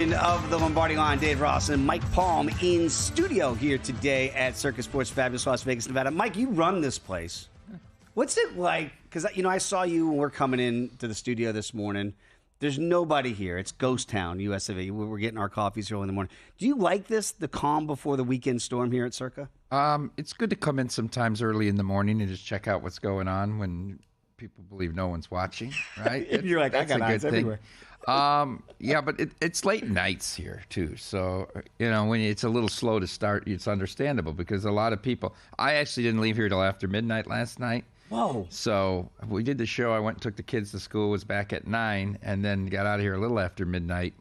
Of the Lombardi Line, Dave Ross and Mike Palm in studio here today at Circus Sports Fabulous Las Vegas, Nevada. Mike, you run this place. What's it like? Because, I saw you when we're coming in to the studio this morning. There's nobody here. It's ghost town, US of A. We're getting our coffees early in the morning. Do you like this, the calm before the weekend storm here at Circa? It's good to come in sometimes early in the morning and just check out what's going on when people believe no one's watching, right? You're like, I got eyes everywhere. Yeah, but it's late nights here too. So, when it's a little slow to start, it's understandable because a lot of people, I actually didn't leave here till after midnight last night. Whoa. So we did the show. I went and took the kids to school, was back at 9 and then got out of here a little after midnight.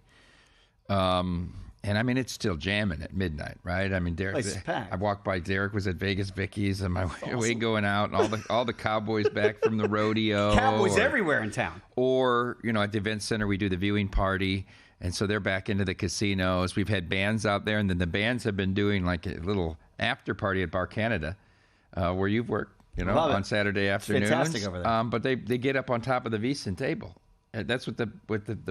And I mean, it's still jamming at midnight, right? I mean, Derek, I walked by, Derek was at Vegas Vicky's on my way going out, and all the cowboys back from the rodeo. Cowboys everywhere in town. Or, at the event center, we do the viewing party, and so they're back into the casinos. We've had bands out there, and then the bands have been doing like a little after party at Bar Canada, where you've worked, on Saturday afternoons. It's fantastic over there. But they get up on top of the VSiN table. That's what the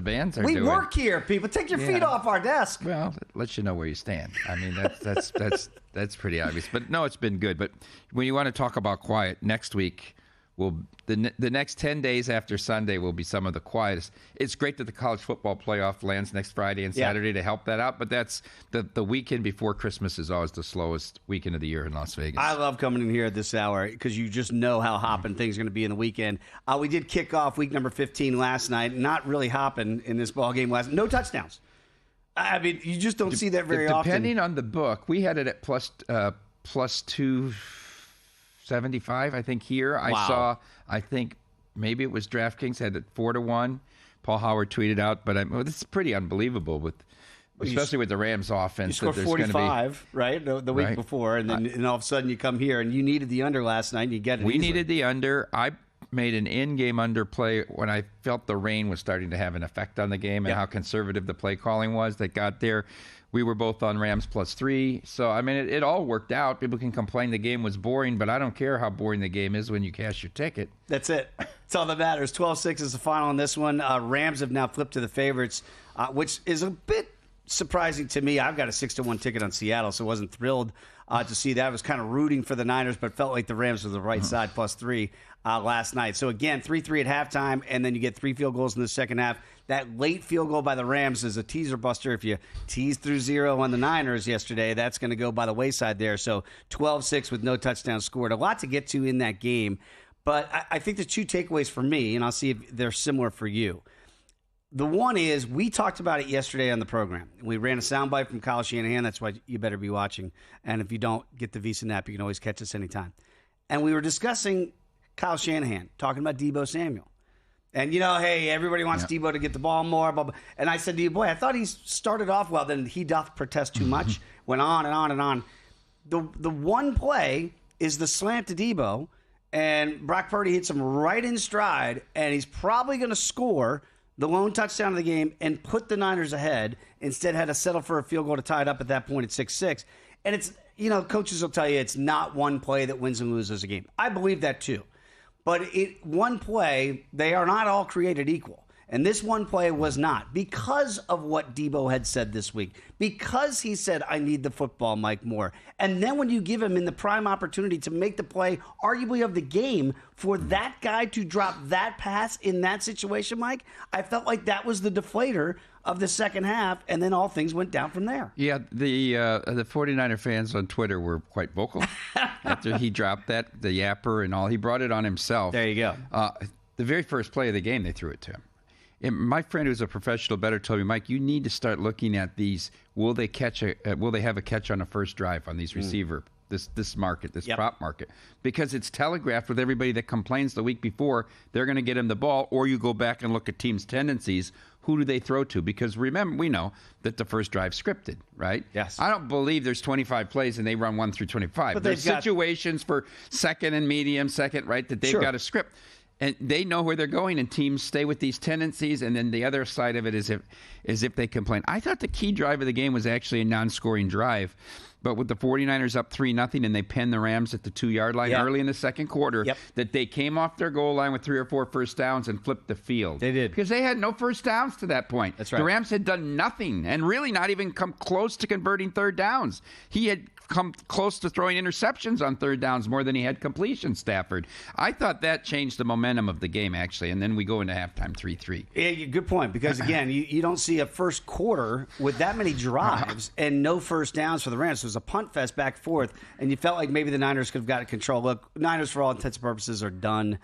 bands are doing. We work here, people. Take your feet off our desk. Well, it lets you know where you stand. I mean, that's pretty obvious. But no, it's been good. But when you want to talk about quiet, next week the next 10 days after Sunday will be some of the quietest. It's great that the college football playoff lands next Friday and Saturday to help that out. But that's the weekend before Christmas is always the slowest weekend of the year in Las Vegas. I love coming in here at this hour because you just know how hopping things are going to be in the weekend. We did kick off week number 15 last night. Not really hopping in this ball game last. No touchdowns. I mean, you just don't see that very often. Depending on the book, we had it at plus 275, I think, here. Wow. I think maybe it was DraftKings had it 4-1. Paul Howard tweeted out, but this is pretty unbelievable especially with the Rams offense. You scored 45, right, the week before, and then all of a sudden you come here, and you needed the under last night, and you get it. We needed the under. I made an in-game under play when I felt the rain was starting to have an effect on the game and how conservative the play calling was that got there. We were both on Rams +3. So, I mean, it all worked out. People can complain the game was boring, but I don't care how boring the game is when you cash your ticket. That's it. That's all that matters. 12-6 is the final on this one. Rams have now flipped to the favorites, which is a bit surprising to me. I've got a 6-1 ticket on Seattle, so I wasn't thrilled to see that. I was kind of rooting for the Niners, but felt like the Rams were the right side +3 last night. So, again, 3-3 at halftime, and then you get 3 field goals in the second half. That late field goal by the Rams is a teaser buster. If you tease through 0 on the Niners yesterday, that's going to go by the wayside there. So 12-6 with no touchdowns scored. A lot to get to in that game. But I think the two takeaways for me, and I'll see if they're similar for you. The one is, we talked about it yesterday on the program. We ran a soundbite from Kyle Shanahan. That's why you better be watching. And if you don't get the VSiN app, you can always catch us anytime. And we were discussing Kyle Shanahan, talking about Deebo Samuel. And, hey, everybody wants Deebo to get the ball more, blah, blah. And I said to you, boy, I thought he started off well, then he doth protest too much, went on and on and on. The one play is the slant to Deebo, and Brock Purdy hits him right in stride, and he's probably going to score the lone touchdown of the game and put the Niners ahead. Instead, had to settle for a field goal to tie it up at that point at 6-6. And it's, coaches will tell you it's not one play that wins and loses a game. I believe that too. But one play, they are not all created equal. And this one play was not, because of what Deebo had said this week. Because he said, I need the football, Mike Moore. And then when you give him in the prime opportunity to make the play, arguably of the game, for that guy to drop that pass in that situation, Mike, I felt like that was the deflator of the second half, and then all things went down from there. Yeah, the 49er fans on Twitter were quite vocal after he dropped that, the yapper and all. He brought it on himself. There you go. The very first play of the game, they threw it to him. And my friend who's a professional bettor told me, Mike, you need to start looking at these. Will they have a catch on a first drive on these receiver, this market, this prop market? Because it's telegraphed with everybody that complains the week before they're going to get him the ball, or you go back and look at teams' tendencies. Who do they throw to? Because remember, we know that the first drive's scripted, right? Yes. I don't believe there's 25 plays and they run 1 through 25. But there's situations for second and medium, second, right, that they've got a script. And they know where they're going, and teams stay with these tendencies. And then the other side of it is if they complain. I thought the key drive of the game was actually a non-scoring drive. But with the 49ers up 3-0 and they pinned the Rams at the 2-yard line early in the second quarter, that they came off their goal line with 3 or 4 first downs and flipped the field. They did. Because they had no first downs to that point. That's right. The Rams had done nothing and really not even come close to converting third downs. He had come close to throwing interceptions on third downs more than he had completion, Stafford. I thought that changed the momentum of the game, actually, and then we go into halftime 3-3. Yeah, good point, because, again, you don't see a first quarter with that many drives and no first downs for the Rams. It was a punt fest back and forth, and you felt like maybe the Niners could have got control. Look, Niners, for all intents and purposes, are done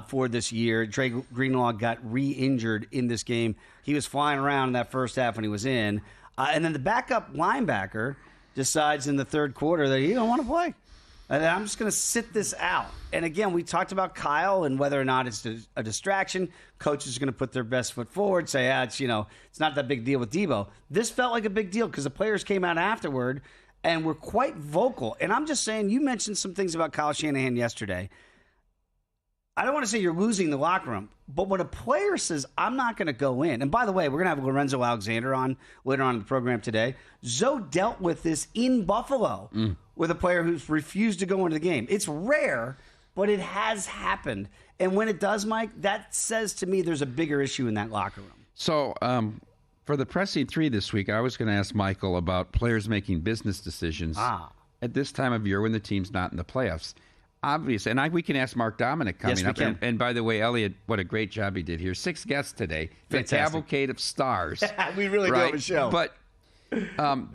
for this year. Dre Greenlaw got re-injured in this game. He was flying around in that first half when he was in. And then the backup linebacker decides in the third quarter that he don't want to play. And I'm just going to sit this out. And again, we talked about Kyle and whether or not it's a distraction. Coaches are going to put their best foot forward, say, it's not that big deal with Debo. This felt like a big deal because the players came out afterward and were quite vocal. And I'm just saying, you mentioned some things about Kyle Shanahan yesterday. I don't want to say you're losing the locker room, but when a player says, I'm not going to go in, and by the way, we're going to have Lorenzo Alexander on later on in the program today. Zoe dealt with this in Buffalo with a player who's refused to go into the game. It's rare, but it has happened. And when it does, Mike, that says to me there's a bigger issue in that locker room. So for the Pressing 3 this week, I was going to ask Michael about players making business decisions at this time of year when the team's not in the playoffs. Obvious, and we can ask Mark Dominik coming up. And by the way, Elliot, what a great job he did here. 6 guests today. Fantastic. The cavalcade of stars. We really do have a show. But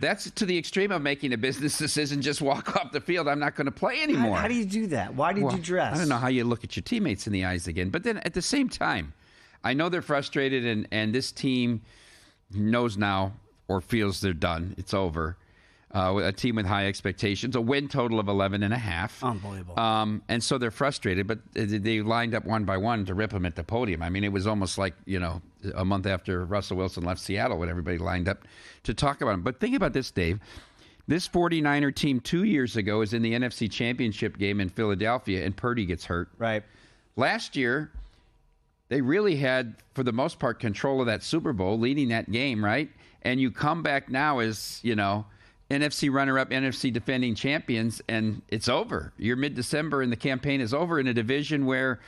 that's to the extreme of making a business decision. Just walk off the field. I'm not going to play anymore. How do you do that? Why did you dress? I don't know how you look at your teammates in the eyes again. But then at the same time, I know they're frustrated, and this team knows now or feels they're done. It's over. A team with high expectations, a win total of 11.5. Unbelievable. And so they're frustrated, but they lined up one by one to rip them at the podium. I mean, it was almost like, a month after Russell Wilson left Seattle when everybody lined up to talk about him. But think about this, Dave. This 49er team 2 years ago is in the NFC Championship game in Philadelphia, and Purdy gets hurt. Right. Last year, they really had, for the most part, control of that Super Bowl, leading that game, right? And you come back now as, NFC runner-up, NFC defending champions, and it's over. You're mid-December, and the campaign is over in a division where,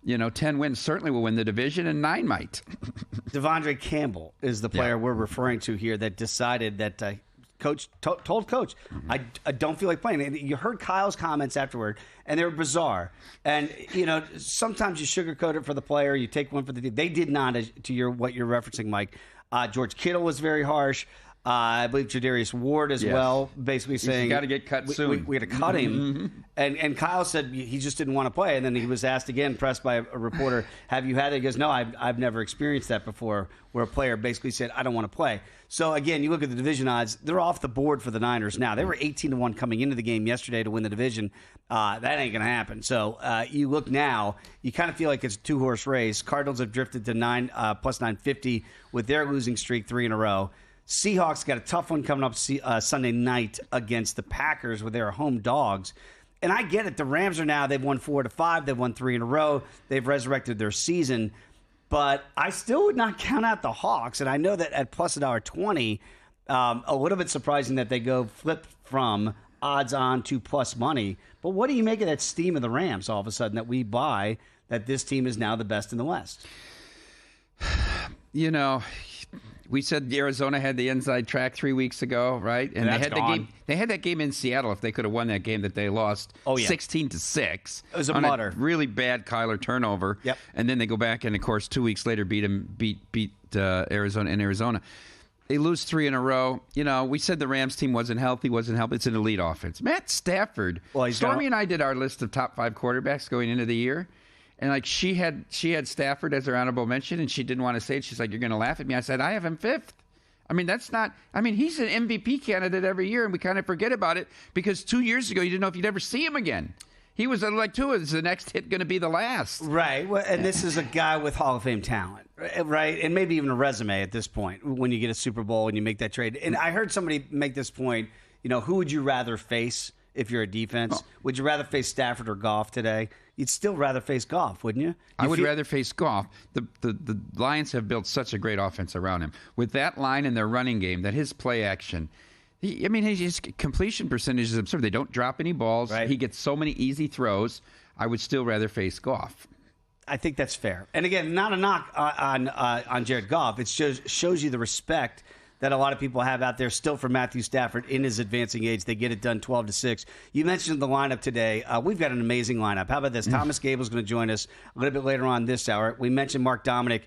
10 wins certainly will win the division, and 9 might. Devondre Campbell is the player we're referring to here that decided that Coach told Coach, I don't feel like playing. And you heard Kyle's comments afterward, and they were bizarre. And, sometimes you sugarcoat it for the player. You take one for the team. They did not, to what you're referencing, Mike. George Kittle was very harsh. I believe Jadarius Ward as well, basically saying, he's got to get cut soon. We got to cut him. And Kyle said he just didn't want to play. And then he was asked again, pressed by a reporter, have you had it? He goes, no, I've never experienced that before, where a player basically said, I don't want to play. So, again, you look at the division odds, they're off the board for the Niners now. They were 18-1 coming into the game yesterday to win the division. That ain't going to happen. So, you look now, you kind of feel like it's a 2-horse race. Cardinals have drifted to plus 950 with their losing streak 3 in a row. Seahawks got a tough one coming up Sunday night against the Packers, where they're home dogs. And I get it. The Rams are now, they've won 4 to 5. They've won 3 in a row. They've resurrected their season. But I still would not count out the Hawks. And I know that at plus $1.20, a little bit surprising that they go flip from odds on to plus money. But what do you make of that steam of the Rams all of a sudden that we buy that this team is now the best in the West? We said Arizona had the inside track 3 weeks ago, right? And they had the game. They had that game in Seattle. If they could have won that game, that they lost 16-6. It was a mutter. A really bad Kyler turnover. Yep. And then they go back and, of course, 2 weeks later beat Arizona in Arizona. They lose 3 in a row. We said the Rams team wasn't healthy. It's an elite offense. Matt Stafford. Stormy and I did our list of top 5 quarterbacks going into the year. And she had Stafford as her honorable mention, and she didn't want to say it. She's like, "You're going to laugh at me." I said, "I have him 5th." I mean, he's an MVP candidate every year, and we kind of forget about it because 2 years ago you didn't know if you'd ever see him again. He was like, is the next hit going to be the last? Right. Well, and this is a guy with Hall of Fame talent, right? And maybe even a resume at this point when you get a Super Bowl and you make that trade. And I heard somebody make this point. Who would you rather face if you're a defense? Would you rather face Stafford or Goff today? You'd still rather face Goff, wouldn't you? I would rather face Goff. The Lions have built such a great offense around him. With that line in their running game, that his play action, his completion percentage is absurd. They don't drop any balls. Right. He gets so many easy throws. I would still rather face Goff. I think that's fair. And again, not a knock on Jared Goff. It shows you the respect that a lot of people have out there still for Matthew Stafford in his advancing age. They get it done 12-6. You mentioned the lineup today. We've got an amazing lineup. How about this? Thomas Gable is going to join us a little bit later on this hour. We mentioned Mark Dominik,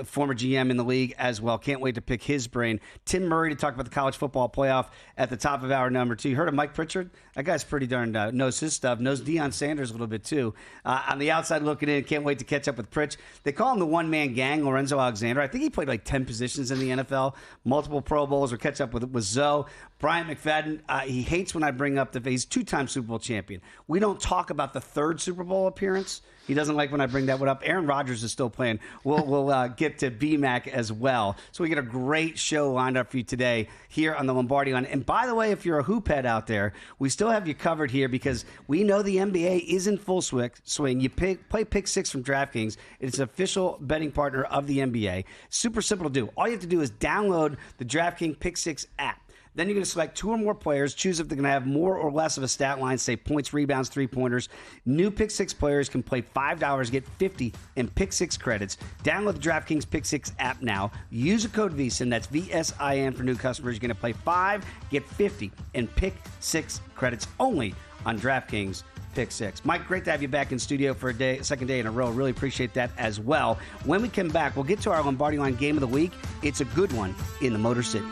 former GM in the league as well. Can't wait to pick his brain. Tim Murray to talk about the college football playoff at the top of hour number 2. You heard of Mike Pritchard? That guy's pretty darn knows his stuff. Knows Deion Sanders a little bit too. On the outside looking in, can't wait to catch up with Pritch. They call him the one-man gang, Lorenzo Alexander. I think he played like 10 positions in the NFL, multiple Pro Bowls, or catch up with Zoe. Bryant McFadden, he hates when I bring up he's two-time Super Bowl champion. We don't talk about the third Super Bowl appearance. He doesn't like when I bring that one up. Aaron Rodgers is still playing. We'll get to BMAC as well. So we get a great show lined up for you today here on the Lombardi Line. And by the way, if you're a hoop head out there, we still have you covered here because we know the NBA is in full swing. You play Pick 6 from DraftKings. It's an official betting partner of the NBA. Super simple to do. All you have to do is download the DraftKings Pick 6 app. Then you're going to select 2 or more players, choose if they're going to have more or less of a stat line, say points, rebounds, three-pointers. New Pick 6 players can play $5, get $50 in Pick 6 credits. Download the DraftKings Pick 6 app now. Use a code VSiN, that's VSIN for new customers. You're going to play $5, get $50 in Pick 6 credits only on DraftKings Pick 6. Mike, great to have you back in studio for a second day in a row. Really appreciate that as well. When we come back, we'll get to our Lombardi Line Game of the Week. It's a good one in the Motor City.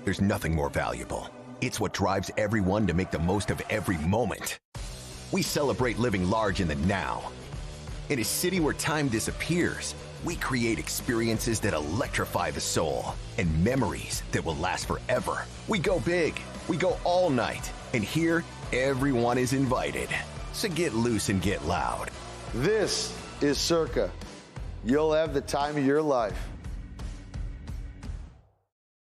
There's nothing more valuable. It's what drives everyone to make the most of every moment. We celebrate living large in the now. In a city where time disappears, we create experiences that electrify the soul and memories that will last forever. We go big, we go all night, and here, everyone is invited. So get loose and get loud. This is Circa. You'll have the time of your life.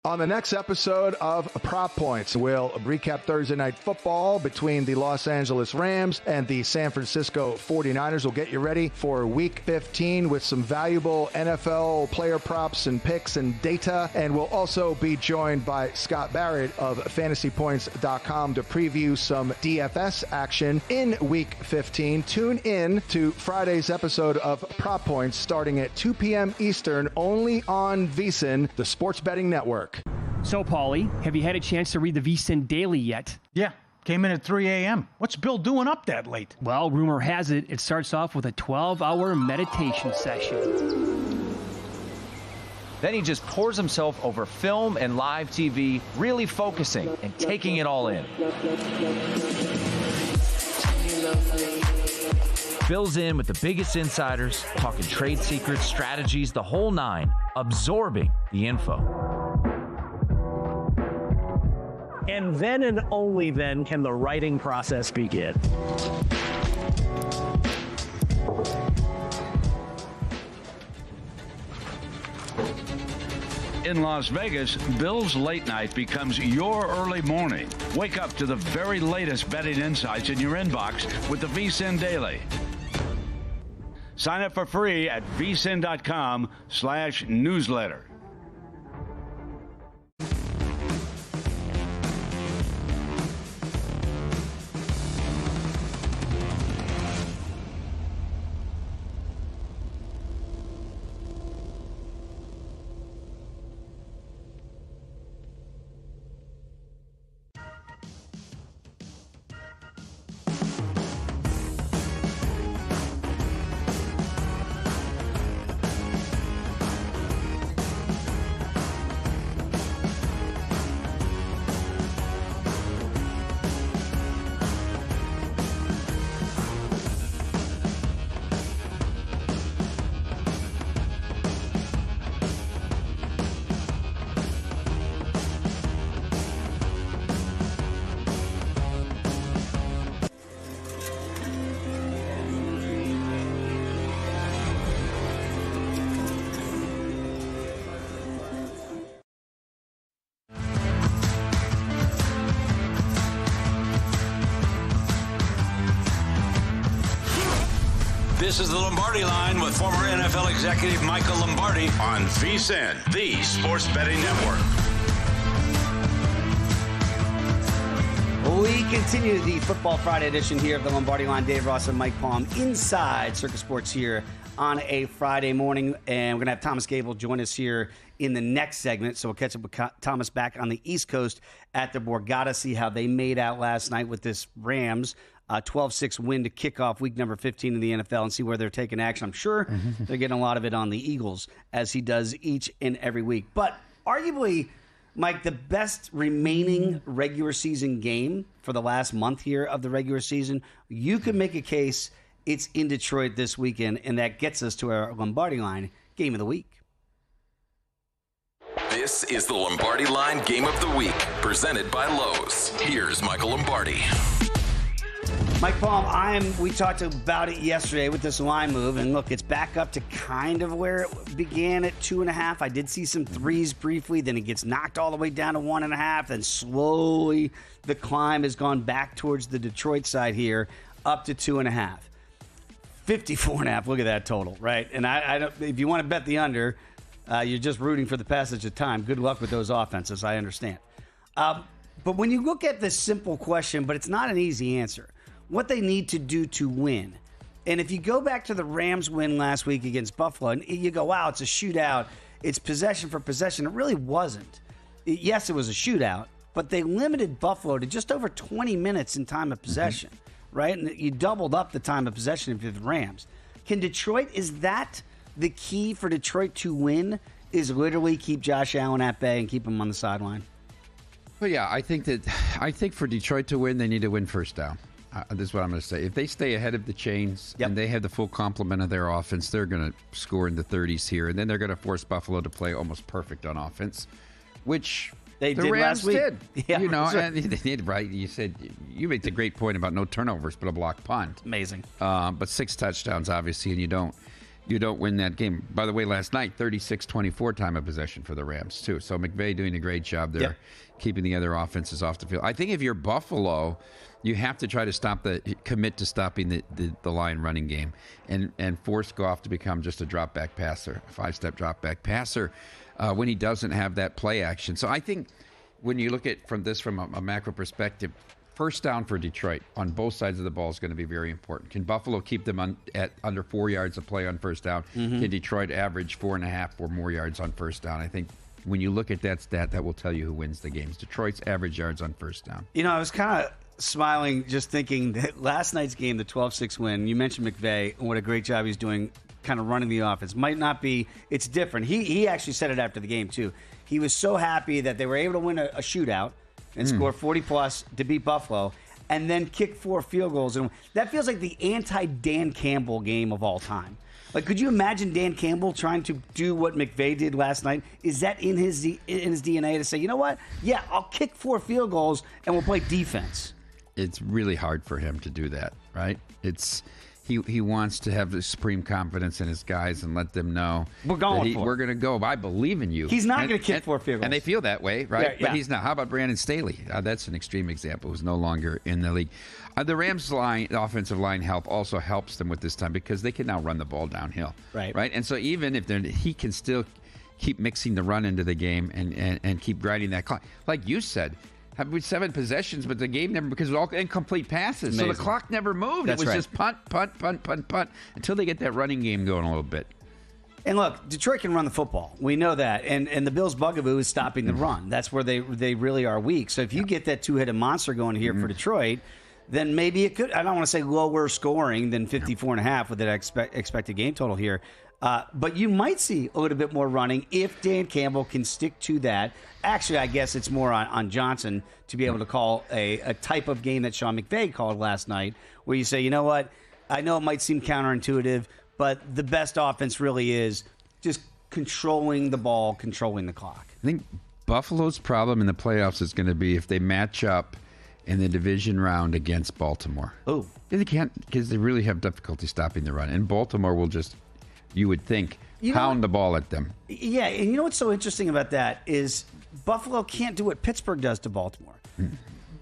On the next episode of Prop Points, we'll recap Thursday Night Football between the Los Angeles Rams and the San Francisco 49ers. We'll get you ready for Week 15 with some valuable NFL player props and picks and data. And we'll also be joined by Scott Barrett of FantasyPoints.com to preview some DFS action in Week 15. Tune in to Friday's episode of Prop Points starting at 2 p.m. Eastern only on VSiN, the sports betting network. So, Paulie, have you had a chance to read the VSiN Daily yet? Yeah, came in at 3 a.m. What's Bill doing up that late? Well, rumor has it starts off with a 12-hour meditation session. Then he just pours himself over film and live TV, really focusing and taking it all in. Bill's in with the biggest insiders, talking trade secrets, strategies, the whole nine, absorbing the info. And then and only then can the writing process begin. In Las Vegas, Bill's late night becomes your early morning. Wake up to the very latest betting insights in your inbox with the VSiN Daily. Sign up for free at vsin.com/newsletter. This is the Lombardi Line with former NFL executive Michael Lombardi on VSiN, the Sports Betting Network. We continue the Football Friday edition here of the Lombardi Line. Dave Ross and Mike Palm inside Circus Sports here on a Friday morning. And we're going to have Thomas Gable join us here in the next segment. So we'll catch up with Thomas back on the East Coast at the Borgata, see how they made out last night with this Rams 12-6 win to kick off week number 15 in the NFL and see where they're taking action. I'm sure they're getting a lot of it on the Eagles, as he does each and every week. But arguably, Mike, the best remaining regular season game for the last month here of the regular season, you could make a case it's in Detroit this weekend, and that gets us to our Lombardi Line Game of the Week. This is the Lombardi Line Game of the Week, presented by Lowe's. Here's Michael Lombardi. Mike Palm, we talked about it yesterday with this line move, and look, it's back up to kind of where it began at 2.5. I did see some threes briefly, then it gets knocked all the way down to 1.5, then slowly the climb has gone back towards the Detroit side here, up to 2.5. 54.5, look at that total, right? And I don't, if you want to bet the under, you're just rooting for the passage of time. Good luck with those offenses, I understand. But when you look at this simple question, but it's not an easy answer, what they need to do to win. And if you go back to the Rams win last week against Buffalo, and you go, wow, it's a shootout, it's possession for possession. It really wasn't. Yes, it was a shootout, but they limited Buffalo to just over 20 minutes in time of possession, right? And you doubled up the time of possession of the Rams. Can Detroit, is that the key for Detroit to win, is literally keep Josh Allen at bay and keep him on the sideline? Well, yeah, I think for Detroit to win, they need to win first down. This is what I'm going to say. If they stay ahead of the chains and they have the full complement of their offense, they're going to score in the 30s here, and then they're going to force Buffalo to play almost perfect on offense, which they the did Rams last week. Did. Yeah, and they did, right? You made the great point about no turnovers but a blocked punt. Amazing. But 6 touchdowns, obviously, and you don't win that game. By the way, last night, 36-24 time of possession for the Rams, too. So McVay doing a great job there, keeping the other offenses off the field. I think if you're Buffalo, you have to try to commit to stopping the line running game and force Goff to become just a drop-back passer, a 5-step drop-back passer when he doesn't have that play action. So I think when you look at from a macro perspective, first down for Detroit on both sides of the ball is going to be very important. Can Buffalo keep them at under 4 yards of play on first down? Can Detroit average 4.5 or more yards on first down? I think when you look at that stat, that will tell you who wins the games. Detroit's average yards on first down. I was kind of smiling just thinking that last night's game, the 12-6 win, you mentioned McVay and what a great job he's doing kind of running the offense. Might not be, it's different. He actually said it after the game, too. He was so happy that they were able to win a shootout and score 40-plus to beat Buffalo, and then kick 4 field goals. And that feels like the anti-Dan Campbell game of all time. Like, could you imagine Dan Campbell trying to do what McVay did last night? Is that in his DNA to say, you know what? Yeah, I'll kick 4 field goals, and we'll play defense. It's really hard for him to do that, right? He wants to have the supreme confidence in his guys and let them know we're going for it. We're going to go. I believe in you. He's not going to kick 4 field goals. And they feel that way, right? Yeah, but he's not. How about Brandon Staley? That's an extreme example who's no longer in the league. The Rams' the offensive line help also helps them with this time because they can now run the ball downhill. Right. And so even if he can still keep mixing the run into the game and keep grinding that clock. Like you said, have 7 possessions, but the game never, because it was all incomplete passes. Amazing. So the clock never moved. That's it was right. just punt until they get that running game going a little bit. And look, Detroit can run the football. We know that. And the Bills' bugaboo is stopping the run. That's where they really are weak. So if you get that 2-headed monster going here for Detroit, then maybe it could, I don't want to say lower scoring than 54.5 with that expected game total here. But you might see a little bit more running if Dan Campbell can stick to that. Actually, I guess it's more on Johnson to be able to call a type of game that Sean McVay called last night, where you say, you know what, I know it might seem counterintuitive, but the best offense really is just controlling the ball, controlling the clock. I think Buffalo's problem in the playoffs is going to be if they match up in the division round against Baltimore. Oh. They can't, because they really have difficulty stopping the run. And Baltimore will just, you would think, pound the ball at them. Yeah, and you know what's so interesting about that is Buffalo can't do what Pittsburgh does to Baltimore.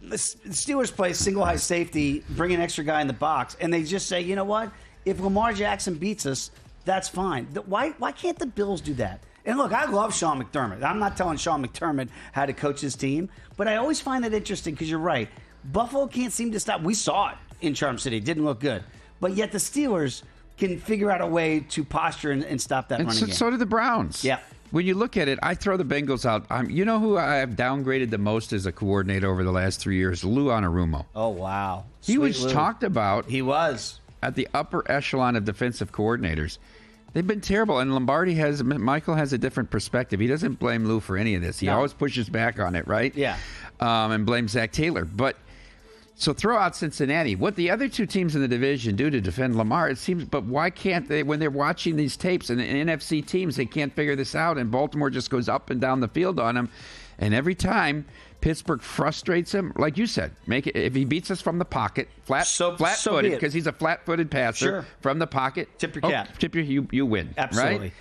The Steelers play single high safety, bring an extra guy in the box, and they just say, you know what? if Lamar Jackson beats us, that's fine. Why can't the Bills do that? And look, I love Sean McDermott. I'm not telling Sean McDermott how to coach his team, but I always find that interesting because you're right. Buffalo can't seem to stop. We saw it in Charm City. It didn't look good. But yet the Steelers can figure out a way to posture and stop that running game. So do the Browns. Yeah. When you look at it, I throw the Bengals out. You know who I have downgraded the most as a coordinator over the last 3 years? Lou Anarumo. Oh, wow. He was talked about. He was. At the upper echelon of defensive coordinators. They've been terrible, and Michael has a different perspective. He doesn't blame Lou for any of this. He always pushes back on it, right? Yeah. And blames Zach Taylor. So throw out Cincinnati. What the other two teams in the division do to defend Lamar, it seems, but why can't they, when they're watching these tapes and the NFC teams, they can't figure this out, and Baltimore just goes up and down the field on them. And every time Pittsburgh frustrates him, like you said, if he beats us from the pocket, flat-footed, because he's a flat-footed passer from the pocket. Tip your cap. You win. Absolutely. Right?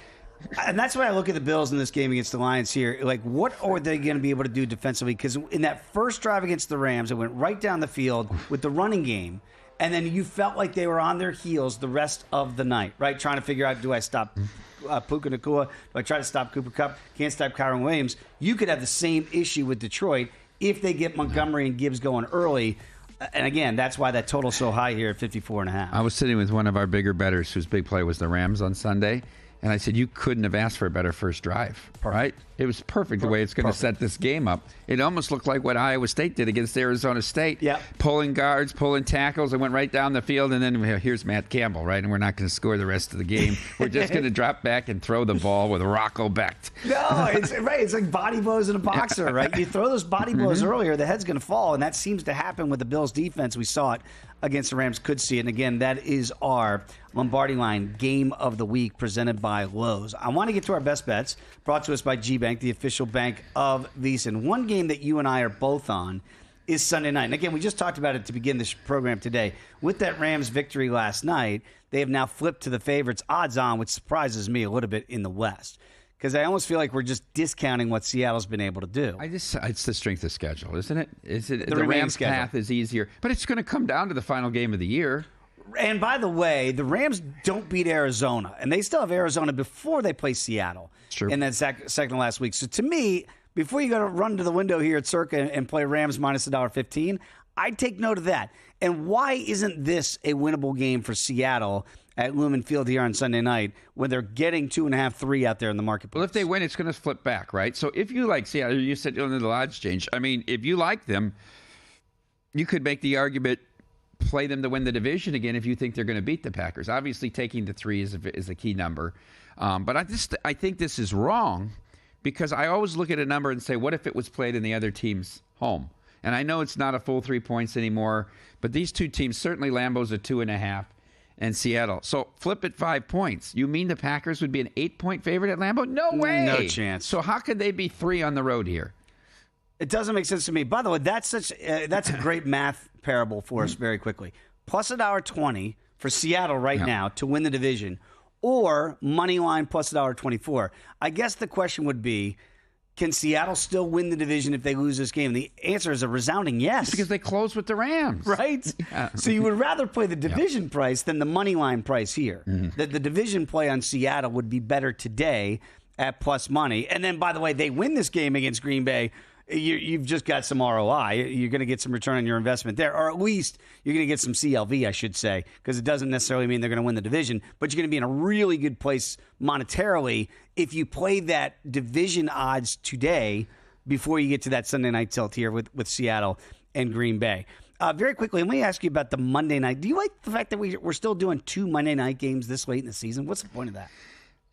And that's why I look at the Bills in this game against the Lions here. Like, what are they going to be able to do defensively? Because in that first drive against the Rams, it went right down the field with the running game. And then you felt like they were on their heels the rest of the night, right? Trying to figure out, do I stop Puka Nacua? Do I try to stop Cooper Kupp? Can't stop Kyron Williams. You could have the same issue with Detroit if they get Montgomery and Gibbs going early. And again, that's why that total's so high here at 54.5. I was sitting with one of our bigger bettors whose big play was the Rams on Sunday. And I said, you couldn't have asked for a better first drive, right? It was perfect the way it's going to set this game up. It almost looked like what Iowa State did against Arizona State. Yeah. Pulling guards, pulling tackles, and went right down the field. And then here's Matt Campbell, right? And we're not going to score the rest of the game. We're just going to drop back and throw the ball with Rocco Becht. No, it's right. It's like body blows in a boxer, right? You throw those body blows earlier, the head's going to fall. And that seems to happen with the Bills' defense. We saw it against the Rams, could see it. And again, that is our Lombardi Line Game of the Week presented by Lowe's. I want to get to our best bets, brought to us by G-Bank, the official bank of VSiN. One game that you and I are both on is Sunday night. And again, we just talked about it to begin this program today. With that Rams victory last night, they have now flipped to the favorites, odds on, which surprises me a little bit in the West. Because I almost feel like we're just discounting what Seattle's been able to do. It's the strength of schedule, isn't it? The Rams' path is easier, but it's going to come down to the final game of the year. And by the way, the Rams don't beat Arizona, and they still have Arizona before they play Seattle. True. In that second to last week. So to me, before you go to run to the window here at Circa and play Rams minus $1.15, I'd take note of that. And why isn't this a winnable game for Seattle at Lumen Field here on Sunday night when they're getting 2.5, 3 out there in the marketplace? Well, if they win, it's going to flip back, right? So if you like Seattle, you said under the odds change. I mean, if you like them, you could make the argument, play them to win the division again if you think they're going to beat the Packers. Obviously, taking the 3 is a key number. But I think this is wrong because I always look at a number and say, what if it was played in the other team's home? And I know it's not a full 3 points anymore, but these two teams, certainly Lambeau's a 2.5 and Seattle. So flip it 5 points. You mean the Packers would be an 8-point favorite at Lambeau? No way. No chance. So how could they be 3 on the road here? It doesn't make sense to me. By the way, that's a great math parable for us very quickly. Plus $1.20 for Seattle right now to win the division, or money line plus $1.24. I guess the question would be, can Seattle still win the division if they lose this game? The answer is a resounding yes. It's because they close with the Rams. Right? Yeah. So you would rather play the division price than the money line price here. That the division play on Seattle would be better today at plus money. And then, by the way, they win this game against Green Bay, you've just got some ROI. You're going to get some return on your investment there, or at least you're going to get some CLV, I should say, because it doesn't necessarily mean they're going to win the division, but you're going to be in a really good place monetarily if you play that division odds today before you get to that Sunday night tilt here with Seattle and Green Bay. Very quickly, let me ask you about the Monday night. Do you like the fact that we're still doing 2 Monday night games this late in the season? What's the point of that?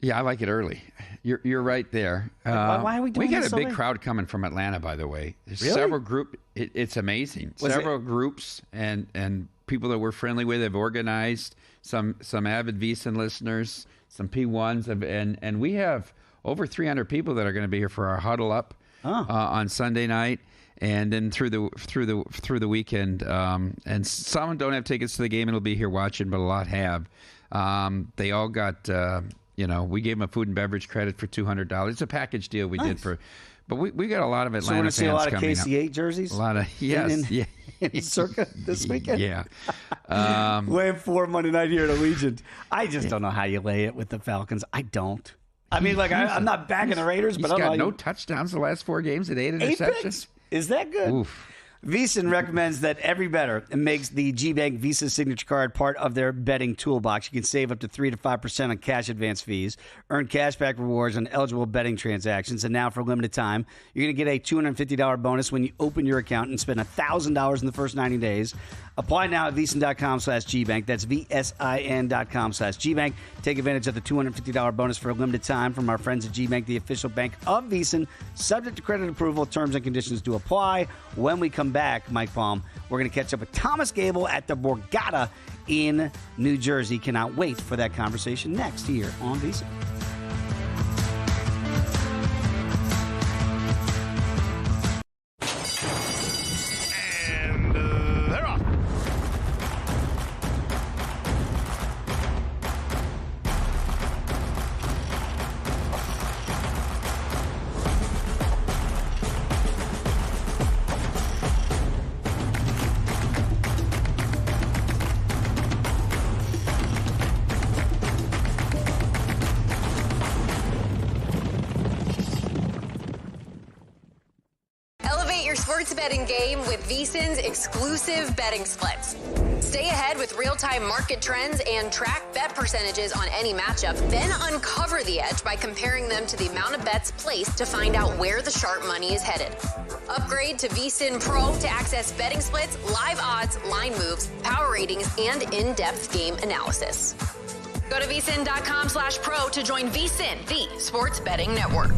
Yeah, I like it early. You're right there. Why are we doing We got this a big so late? crowd coming from Atlanta, by the way. There's Really? several groups. It's amazing. Several groups and people that we're friendly with have organized. Some avid VSiN listeners, some P1s, and we have over 300 people that are going to be here for our huddle up on Sunday night. And then through the weekend, and some don't have tickets to the game and will be here watching, but a lot have. They all got, we gave them a food and beverage credit for $200. It's a package deal we did but we got a lot of Atlanta fans coming. So we're going to see a lot of KC8 jerseys? A lot of, yes. Circa this weekend? Yeah. Laying 4 Monday night here at Allegiant. I just don't know how you lay it with the Falcons. I don't. I mean, like, I'm not backing the Raiders, but he's I'm got no touchdowns the last 4 games and 8 interceptions. picks? Is that good? Oof. VSiN recommends that every bettor makes the GBank Visa Signature Card part of their betting toolbox. You can save up to 3 to 5% on cash advance fees, earn cashback rewards on eligible betting transactions, and now for a limited time, you're going to get a $250 bonus when you open your account and spend $1,000 in the first 90 days. Apply now at VSiN.com/GBank. That's VSIN.com/GBank. Take advantage of the $250 bonus for a limited time from our friends at GBank, the official bank of VSiN. Subject to credit approval, terms and conditions do apply. When we come back, Mike Palm, we're going to catch up with Thomas Gable at the Borgata in New Jersey. Cannot wait for that conversation next here on VSiN. Sports betting game with VSiN's exclusive betting splits. Stay ahead with real-time market trends and track bet percentages on any matchup, then uncover the edge by comparing them to the amount of bets placed to find out where the sharp money is headed. Upgrade to VSiN Pro to access betting splits, live odds, line moves, power ratings, and in-depth game analysis. Go to VSiN.com/pro to join VSiN, the sports betting network.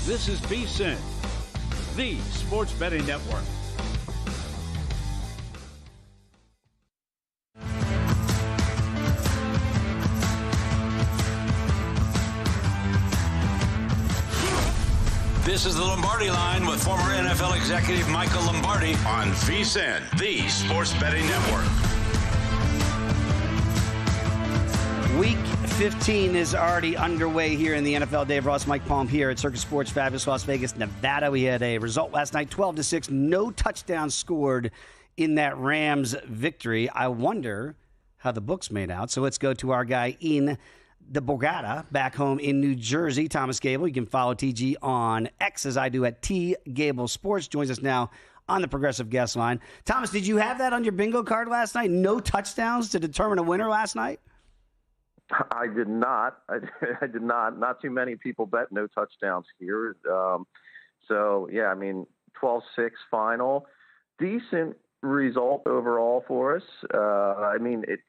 This is VSiN, the sports betting network. This is the Lombardi Line with former NFL executive Michael Lombardi on VSiN, the Sports Betting Network. Week 15 is already underway here in the NFL. Dave Ross, Mike Palm here at Circus Sports, fabulous Las Vegas, Nevada. We had a result last night, 12-6. No touchdowns scored in that Rams victory. I wonder how the books made out. So let's go to our guy in the Borgata back home in New Jersey, Thomas Gable. You can follow TG on X as I do at Gable Sports. Joins us now on the Progressive Guest Line. Thomas, did you have that on your bingo card last night? No touchdowns to determine a winner last night? I did not. I did not. Not too many people bet no touchdowns here. So, yeah, I mean, 12-6 final. Decent result overall for us. I mean, it's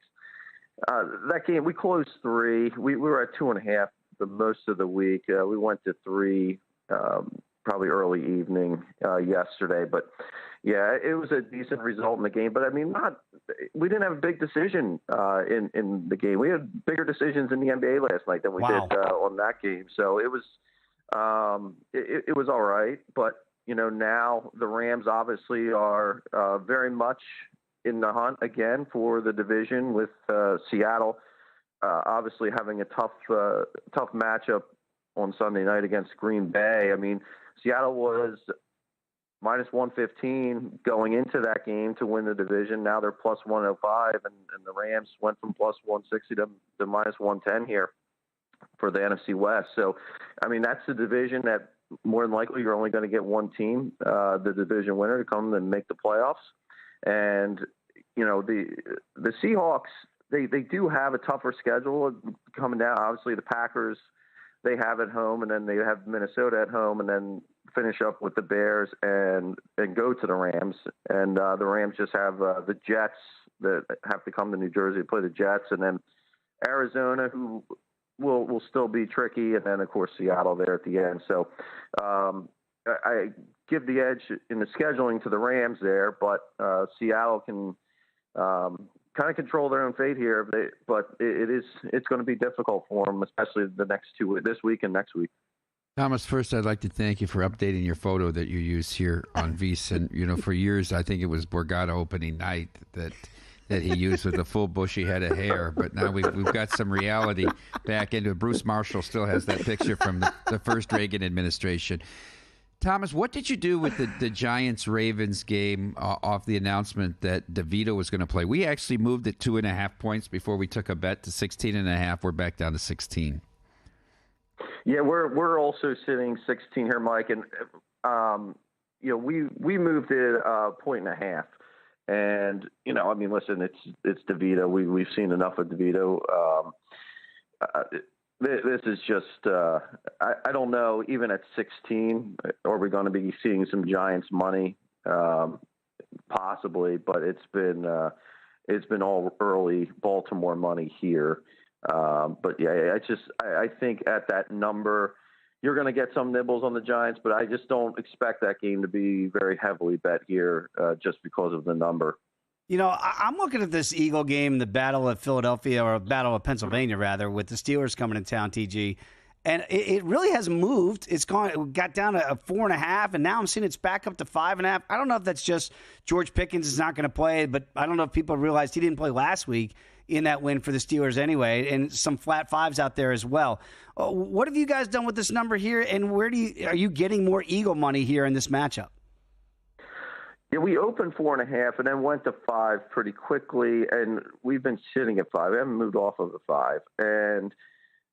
that game, we closed 3. We were at 2.5 the most of the week. We went to 3 probably early evening yesterday. But, yeah, it was a decent result in the game. But, I mean, we didn't have a big decision in the game. We had bigger decisions in the NBA last night than we did on that game. So it was it was all right. But, you know, now the Rams obviously are very much in the hunt again for the division with Seattle obviously having a tough matchup on Sunday night against Green Bay. I mean, Seattle was minus 115 going into that game to win the division. Now they're plus 105, and the Rams went from plus 160 to minus 110 here for the NFC West. So, I mean, that's the division that more than likely you're only going to get one team, the division winner, to come and make the playoffs. And, you know, the Seahawks, they do have a tougher schedule coming down. Obviously, the Packers, they have at home, and then they have Minnesota at home, and then finish up with the Bears and go to the Rams. And the Rams just have the Jets that have to come to New Jersey to play the Jets, and then Arizona, who will still be tricky, and then, of course, Seattle there at the end. So I give the edge in the scheduling to the Rams there, but Seattle can kind of control their own fate here. But it's going to be difficult for them, especially this week and next week. Thomas, first, I'd like to thank you for updating your photo that you use here on VSiN. You know, for years, I think it was Borgata opening night that he used with a full bushy head of hair. But now we've got some reality back into it. Bruce Marshall still has that picture from the first Reagan administration. Thomas, what did you do with the Giants-Ravens game off the announcement that DeVito was going to play? We actually moved it 2.5 points before we took a bet to 16.5. We're back down to 16. Yeah, we're also sitting 16 here, Mike, and you know, we moved it 1.5. And, you know, I mean, listen, it's DeVito. We've seen enough of DeVito. This is just I don't know. Even at 16, are we going to be seeing some Giants money? Possibly, but it's been all early Baltimore money here. But yeah, I think at that number, you're going to get some nibbles on the Giants, but I just don't expect that game to be very heavily bet here just because of the number. You know, I'm looking at this Eagle game, the Battle of Philadelphia, or Battle of Pennsylvania, rather, with the Steelers coming to town, TG. And it really has moved. It got down to 4.5, and now I'm seeing it's back up to 5.5. I don't know if that's just George Pickens is not going to play, but I don't know if people realized he didn't play last week in that win for the Steelers anyway, and some flat 5s out there as well. What have you guys done with this number here, and are you getting more Eagle money here in this matchup? Yeah, we opened 4.5 and then went to 5 pretty quickly, and we've been sitting at 5. We haven't moved off of the 5. And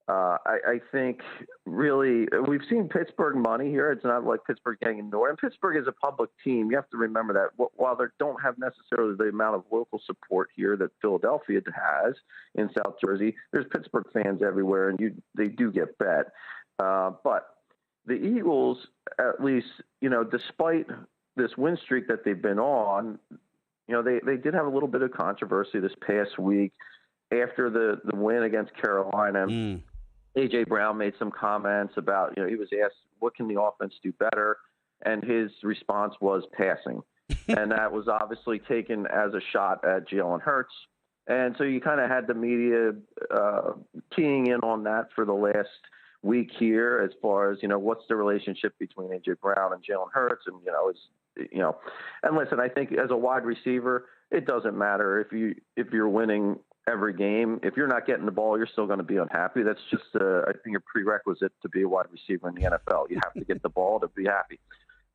I think really we've seen Pittsburgh money here. It's not like Pittsburgh getting ignored. And Pittsburgh is a public team. You have to remember that while they don't have necessarily the amount of local support here that Philadelphia has in South Jersey, there's Pittsburgh fans everywhere, and they do get bet. But the Eagles, at least, you know, despite this win streak that they've been on, you know, they did have a little bit of controversy this past week after the win against Carolina. A.J. Brown made some comments about, you know, he was asked, what can the offense do better? And his response was passing. And that was obviously taken as a shot at Jalen Hurts. And so you kind of had the media keying in on that for the last week here as far as, what's the relationship between A.J. Brown and Jalen Hurts. And, and listen, I think as a wide receiver, it doesn't matter if you're winning every game. If you're not getting the ball, you're still going to be unhappy. That's just, I think, a prerequisite to be a wide receiver in the NFL. You have to get the ball to be happy.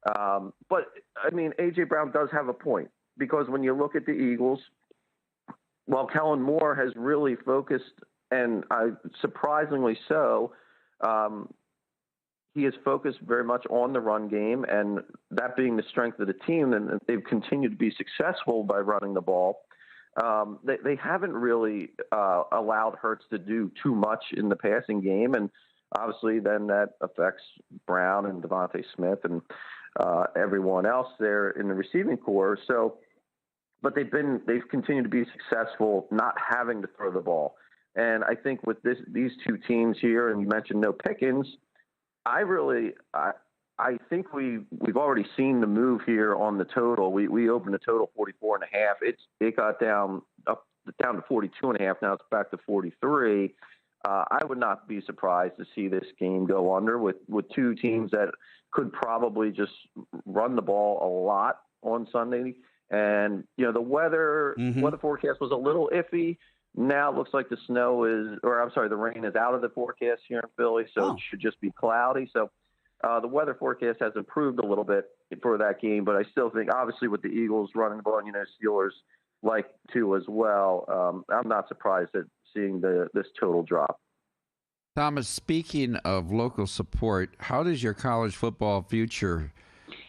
But, I mean, A.J. Brown does have a point, because when you look at the Eagles, well, Kellen Moore has really focused, and surprisingly so, he has focused very much on the run game, and that being the strength of the team, and they've continued to be successful by running the ball. They haven't really allowed Hurts to do too much in the passing game, and obviously then that affects Brown and Devontae Smith and everyone else there in the receiving corps. So, but they've continued to be successful not having to throw the ball. And I think with these two teams here, and you mentioned no Pickens, I think we've already seen the move here on the total. We opened the total 44.5. It got down to 42.5. Now it's back to 43. I would not be surprised to see this game go under with two teams that could probably just run the ball a lot on Sunday. And the weather forecast was a little iffy. Now it looks like the rain is out of the forecast here in Philly, so it should just be cloudy. So the weather forecast has improved a little bit for that game, but I still think, obviously, with the Eagles running the ball, and Steelers like to as well, I'm not surprised at seeing this total drop. Thomas, speaking of local support, how does your college football future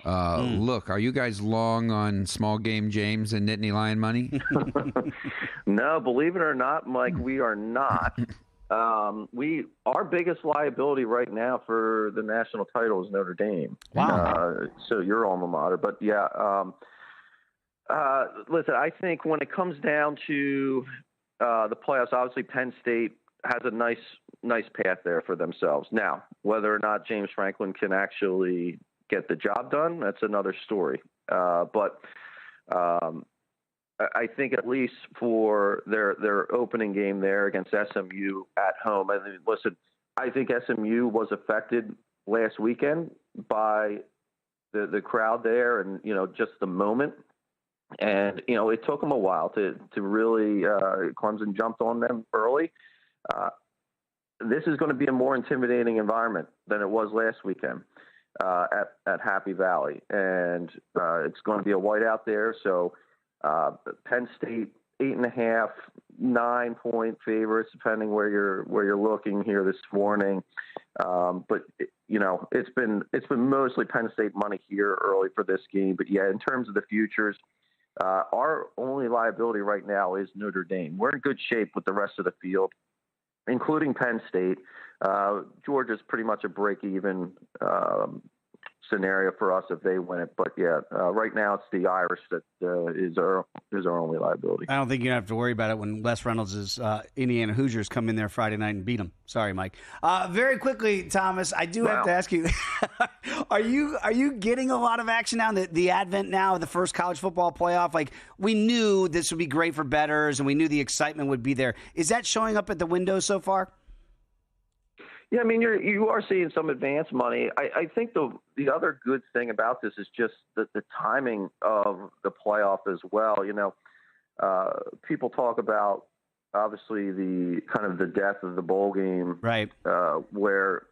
look? Are you guys long on small game James and Nittany Lion money? No, believe it or not, Mike, we are not. Our biggest liability right now for the national title is Notre Dame. Wow. So your alma mater, but yeah. Listen, I think when it comes down to the playoffs, obviously Penn State has a nice path there for themselves. Now, whether or not James Franklin can actually get the job done, that's another story. But I think at least for their opening game there against SMU at home, I think SMU was affected last weekend by the crowd there and, just the moment. And, it took them a while to really, Clemson jumped on them early. This is going to be a more intimidating environment than it was last weekend at Happy Valley. And it's going to be a whiteout there. So Penn State, 8.5, 9-point favorites, depending where you're looking here this morning. But it's been mostly Penn State money here early for this game. But yeah, in terms of the futures, our only liability right now is Notre Dame. We're in good shape with the rest of the field, including Penn State. Georgia's pretty much a break-even scenario for us if they win it. But yeah, right now it's the Irish that is our only liability. I don't think you have to worry about it when Les Reynolds' Indiana Hoosiers come in there Friday night and beat them. Sorry, Mike. Very quickly, Thomas, I do have to ask you: Are you getting a lot of action now? The advent now of the first college football playoff. Like, we knew this would be great for bettors, and we knew the excitement would be there. Is that showing up at the window so far? Yeah, I mean, you are seeing some advance money. I think the other good thing about this is just the timing of the playoff as well. People talk about, obviously, the kind of the death of the bowl game, right? Where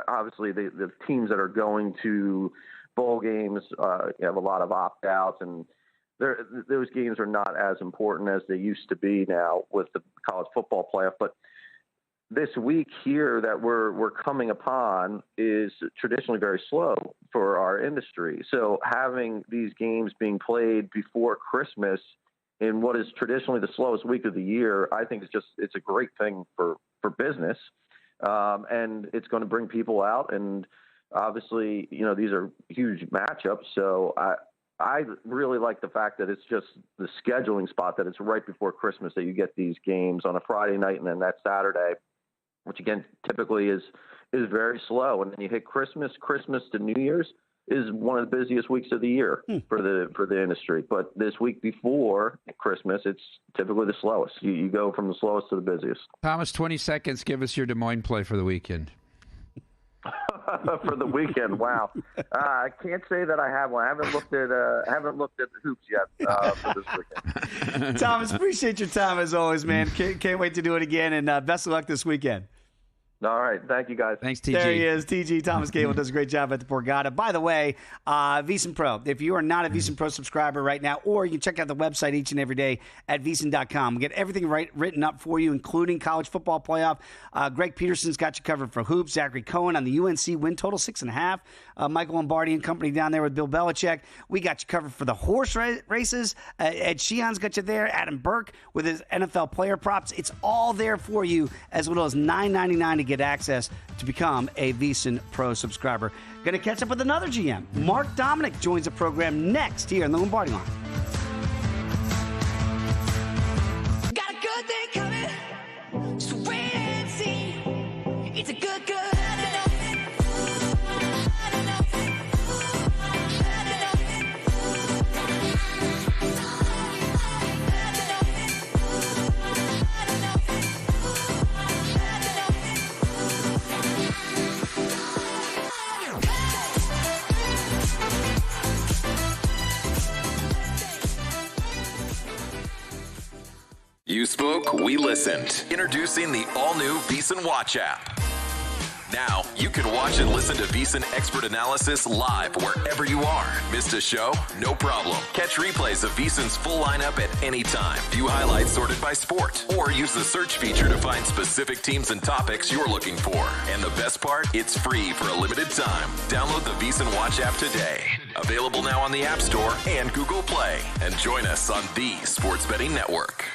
obviously the teams that are going to bowl games have a lot of opt-outs, and those games are not as important as they used to be now with the college football playoff, but this week here that we're coming upon is traditionally very slow for our industry. So having these games being played before Christmas in what is traditionally the slowest week of the year, I think it's a great thing for business. And it's going to bring people out. And obviously, these are huge matchups. So I really like the fact that it's just the scheduling spot, that it's right before Christmas that you get these games on a Friday night and then that Saturday, which again typically is very slow. And then you hit Christmas to New Year's is one of the busiest weeks of the year for the industry. But this week before Christmas, it's typically the slowest. You go from the slowest to the busiest. Thomas, 20 seconds. Give us your Des Moines play for the weekend. for the weekend. Wow, I can't say that I have one. I haven't looked at the hoops yet for this weekend. Thomas, appreciate your time as always, man. Can't wait to do it again, and best of luck this weekend. All right. Thank you, guys. Thanks, TG. There he is. TG, Thomas Gable, does a great job at the Borgata. By the way, VSiN Pro. If you are not a VSiN Pro subscriber right now, or you can check out the website each and every day at VSiN.com. We get everything written up for you, including college football playoff. Greg Peterson's got you covered for hoops. Zachary Cohen on the UNC win total, 6.5. Michael Lombardi and company down there with Bill Belichick. We got you covered for the horse races. Ed Sheehan's got you there. Adam Burke with his NFL player props. It's all there for you, as little as $9.99 to get access to become a VSiN Pro subscriber. Going to catch up with another GM. Mark Dominik joins the program next here on the Lombardi Line. Got a good thing coming, so wait and see. It's a good. You spoke, we listened. Introducing the all-new VSiN Watch app. Now, you can watch and listen to VSiN expert analysis live wherever you are. Missed a show? No problem. Catch replays of VSiN's full lineup at any time. View highlights sorted by sport. Or use the search feature to find specific teams and topics you're looking for. And the best part? It's free for a limited time. Download the VSiN Watch app today. Available now on the App Store and Google Play. And join us on the Sports Betting Network.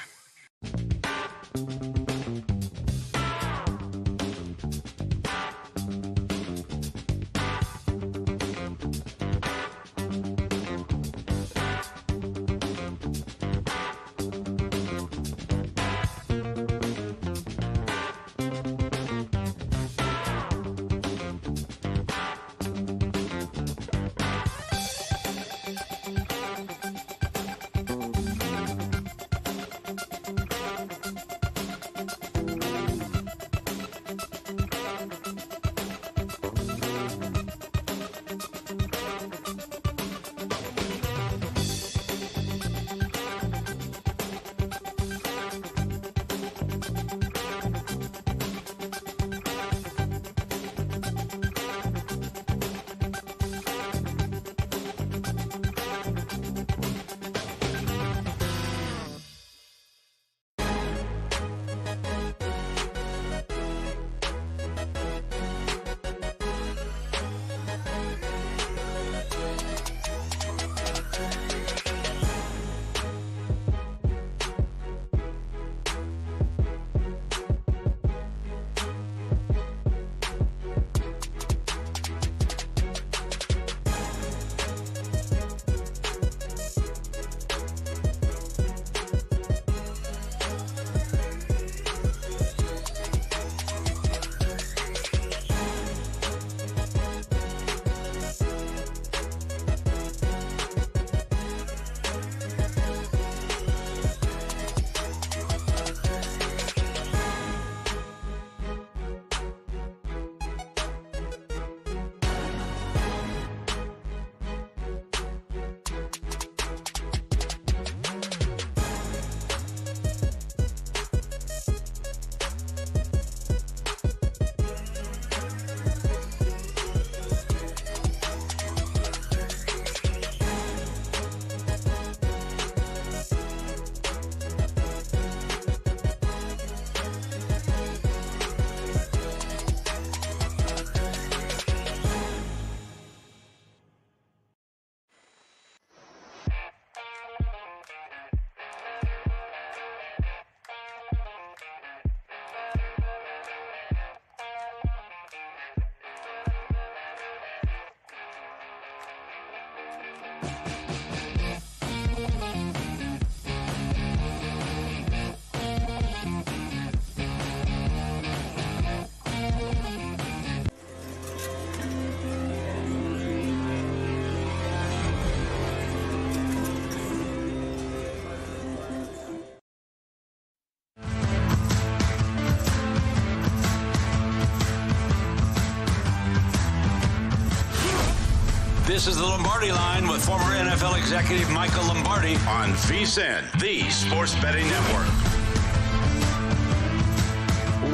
This is the Lombardi Line with former NFL executive Michael Lombardi on VSiN, the sports betting network.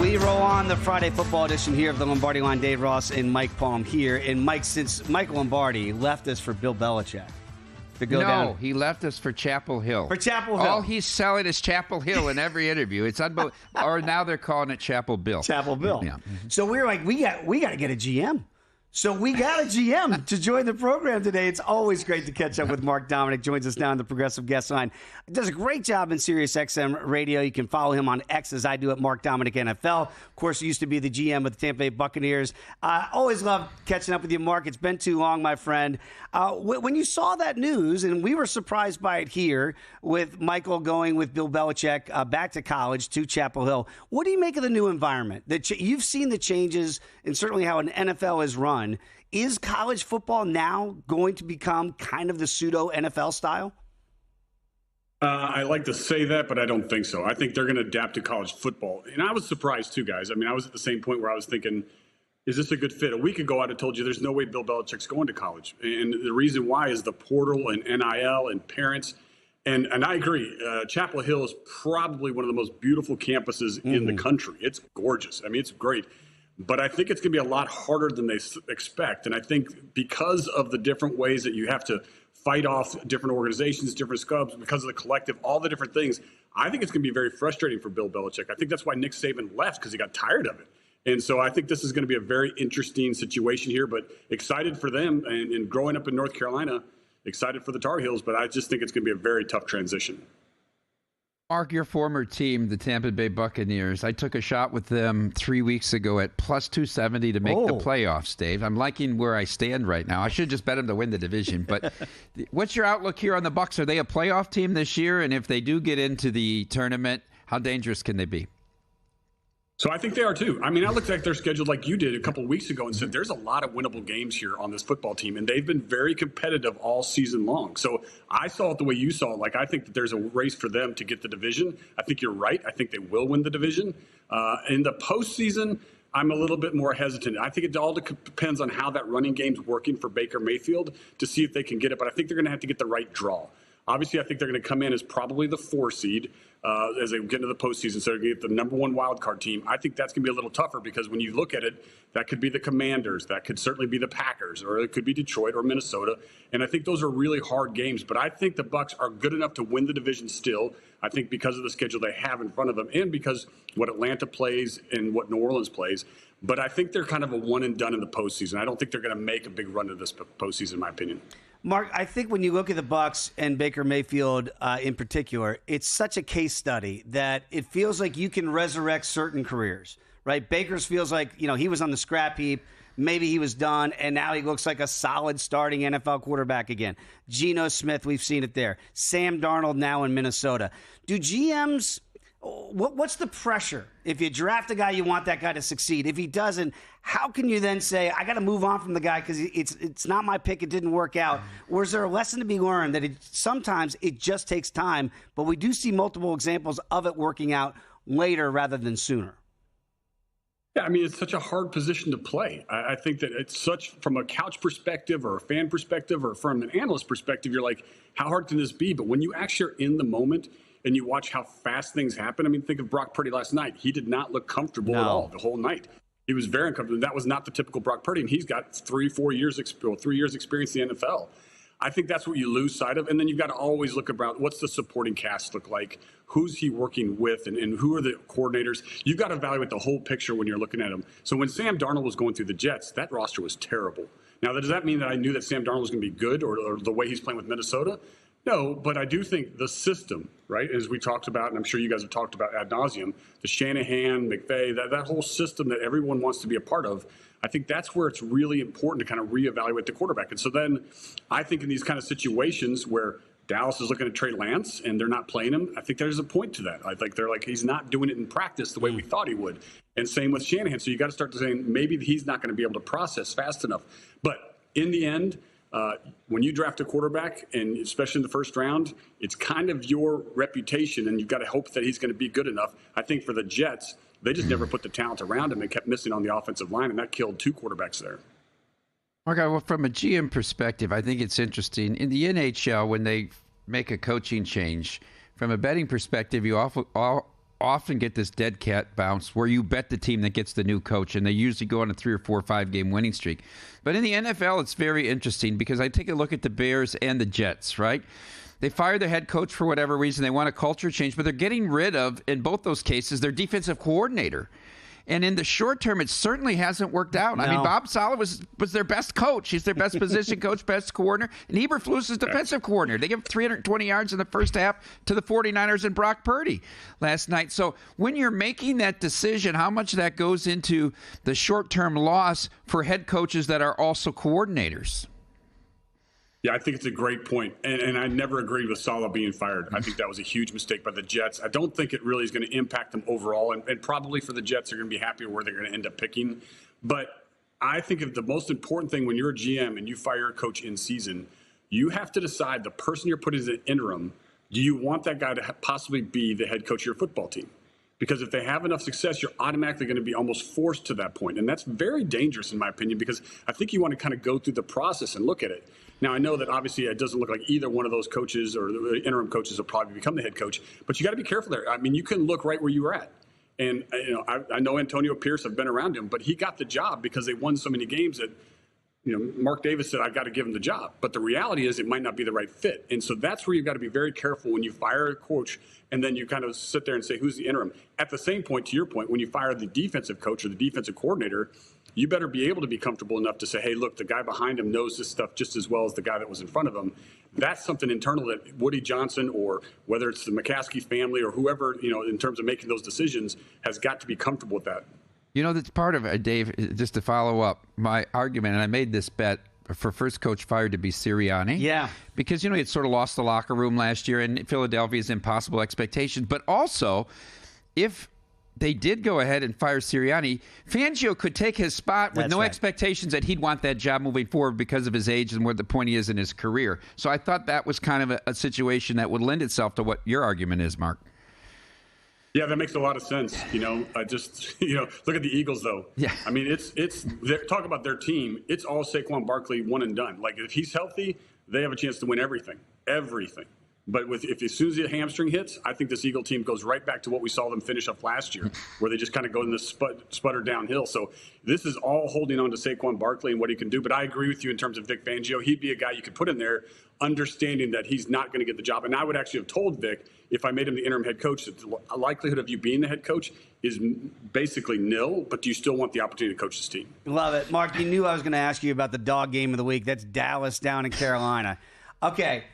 We roll on the Friday football edition here of the Lombardi Line. Dave Ross and Mike Palm here. And Mike, since Michael Lombardi left us for Bill Belichick to go down. No, he left us for Chapel Hill. For Chapel Hill. All he's selling is Chapel Hill in every interview. It's unbelievable. Or now they're calling it Chapel Bill. Chapel Bill. Yeah. So we were like, we got to get a GM. So we got a GM to join the program today. It's always great to catch up with Mark Dominik. Joins us now on the Progressive Guest Line. Does a great job in Sirius XM Radio. You can follow him on X as I do at Mark Dominik NFL. Of course, he used to be the GM of the Tampa Bay Buccaneers. Always love catching up with you, Mark. It's been too long, my friend. When you saw that news, and we were surprised by it here with Michael going with Bill Belichick back to college to Chapel Hill, what do you make of the new environment? You've seen the changes and certainly how an NFL is run. Is college football now going to become kind of the pseudo NFL style? I like to say that, but I don't think so. I think they're going to adapt to college football. And I was surprised too, guys. I mean, I was at the same point where I was thinking, is this a good fit? A week ago, I'd have told you there's no way Bill Belichick's going to college. And the reason why is the portal and NIL and parents. And I agree. Chapel Hill is probably one of the most beautiful campuses in the country. It's gorgeous. I mean, it's great. But I think it's going to be a lot harder than they expect. And I think because of the different ways that you have to fight off different organizations, different scubs, because of the collective, all the different things, I think it's going to be very frustrating for Bill Belichick. I think that's why Nick Saban left, because he got tired of it. And so I think this is going to be a very interesting situation here, but excited for them. And growing up in North Carolina, excited for the Tar Heels, but I just think it's going to be a very tough transition. Mark, your former team, the Tampa Bay Buccaneers, I took a shot with them 3 weeks ago at plus 270 to make the playoffs, Dave. I'm liking where I stand right now. I should just bet them to win the division. But what's your outlook here on the Bucs? Are they a playoff team this year? And if they do get into the tournament, how dangerous can they be? So I think they are too. I mean, I looked at their schedule like you did a couple of weeks ago and said there's a lot of winnable games here on this football team, and they've been very competitive all season long. So I saw it the way you saw it. Like, I think that there's a race for them to get the division. I think you're right. I think they will win the division. In the postseason, I'm a little bit more hesitant. I think it all depends on how that running game's working for Baker Mayfield to see if they can get it, but I think they're going to have to get the right draw. Obviously, I think they're going to come in as probably the 4 seed as they get into the postseason. So they're going to get the number 1 wild card team. I think that's going to be a little tougher because when you look at it, that could be the Commanders. That could certainly be the Packers, or it could be Detroit or Minnesota. And I think those are really hard games. But I think the Bucs are good enough to win the division still. I think because of the schedule they have in front of them and because what Atlanta plays and what New Orleans plays. But I think they're kind of a one and done in the postseason. I don't think they're going to make a big run to this postseason, in my opinion. Mark, I think when you look at the Bucs and Baker Mayfield in particular, it's such a case study that it feels like you can resurrect certain careers, right? Baker's feels like, he was on the scrap heap. Maybe he was done, and now he looks like a solid starting NFL quarterback again. Geno Smith, we've seen it there. Sam Darnold now in Minnesota. Do GMs... What's the pressure? If you draft a guy, you want that guy to succeed. If he doesn't, how can you then say, I got to move on from the guy because it's not my pick, it didn't work out? Or is there a lesson to be learned that sometimes it just takes time, but we do see multiple examples of it working out later rather than sooner? Yeah, I mean, it's such a hard position to play. I think that it's such, from a couch perspective or a fan perspective or from an analyst perspective, you're like, how hard can this be? But when you actually are in the moment, and you watch how fast things happen. I mean, think of Brock Purdy last night. He did not look comfortable at all the whole night. He was very uncomfortable. That was not the typical Brock Purdy, and he's got 3 years experience in the NFL. I think that's what you lose sight of. And then you've got to always look about what's the supporting cast look like? Who's he working with? And who are the coordinators? You've got to evaluate the whole picture when you're looking at him. So when Sam Darnold was going through the Jets, that roster was terrible. Now, does that mean that I knew that Sam Darnold was going to be good or the way he's playing with Minnesota? No, but I do think the system, right, as we talked about, and I'm sure you guys have talked about ad nauseum, the Shanahan, McVay, that whole system that everyone wants to be a part of, I think that's where it's really important to kind of reevaluate the quarterback. And so then I think in these kind of situations where Dallas is looking to trade Lance and they're not playing him, I think there's a point to that. I think they're like, he's not doing it in practice the way we thought he would. And same with Shanahan. So you got to start to saying maybe he's not going to be able to process fast enough. But in the end, when you draft a quarterback, and especially in the first round, it's kind of your reputation, and you've got to hope that he's going to be good enough. I think for the Jets, they just never put the talent around him and kept missing on the offensive line, and that killed 2 quarterbacks there. Mark, well, from a GM perspective, I think it's interesting. In the NHL, when they make a coaching change, from a betting perspective, you often get this dead cat bounce where you bet the team that gets the new coach, and they usually go on a 3 or 4 or 5 game winning streak. But in the NFL, it's very interesting because I take a look at the Bears and the Jets, right? They fire their head coach for whatever reason. They want a culture change, but they're getting rid of, in both those cases, their defensive coordinator. And in the short term, it certainly hasn't worked out. No. I mean, Bob Saleh was their best coach. He's their best position coach, best coordinator. And Eberflus is defensive coordinator. They give 320 yards in the first half to the 49ers and Brock Purdy last night. So when you're making that decision, how much of that goes into the short-term loss for head coaches that are also coordinators? Yeah, I think it's a great point. And I never agreed with Saleh being fired. I think that was a huge mistake by the Jets. I don't think it really is going to impact them overall. And probably for the Jets, they're going to be happier where they're going to end up picking. But I think if the most important thing when you're a GM and you fire a coach in season, you have to decide the person you're putting as an interim, do you want that guy to possibly be the head coach of your football team? Because if they have enough success, you're automatically going to be almost forced to that point. And that's very dangerous, in my opinion, because I think you want to kind of go through the process and look at it. Now, I know that obviously it doesn't look like either one of those coaches or the interim coaches will probably become the head coach, but you got to be careful there. I mean, you can look right where you were at. And, I know Antonio Pierce, I've been around him, but he got the job because they won so many games that, Mark Davis said, I got to give him the job. But the reality is it might not be the right fit. And so that's where you've got to be very careful when you fire a coach and then you kind of sit there and say, who's the interim? At the same point, to your point, when you fire the defensive coach or the defensive coordinator, you better be able to be comfortable enough to say, hey, look, the guy behind him knows this stuff just as well as the guy that was in front of him. That's something internal that Woody Johnson or whether it's the McCaskey family or whoever, in terms of making those decisions has got to be comfortable with that. That's part of it, Dave, just to follow up my argument, and I made this bet for first coach fired to be Sirianni. Yeah. Because, he had sort of lost the locker room last year, and Philadelphia's impossible expectations. But also, if they did go ahead and fire Sirianni, Fangio could take his spot with expectations that he'd want that job moving forward because of his age and where the point he is in his career. So I thought that was kind of a situation that would lend itself to what your argument is, Mark. Yeah, that makes a lot of sense. I just, look at the Eagles, though. Yeah. I mean, talk about their team. It's all Saquon Barkley, one and done. Like, if he's healthy, they have a chance to win everything. But if as soon as the hamstring hits, I think this Eagle team goes right back to what we saw them finish up last year, where they just kind of go in this sputter downhill. So this is all holding on to Saquon Barkley and what he can do. But I agree with you in terms of Vic Fangio. He'd be a guy you could put in there, understanding that he's not going to get the job. And I would actually have told Vic, if I made him the interim head coach, that the likelihood of you being the head coach is basically nil, but do you still want the opportunity to coach this team? Love it. Mark, you knew I was going to ask you about the dog game of the week. That's Dallas down in Carolina. Okay,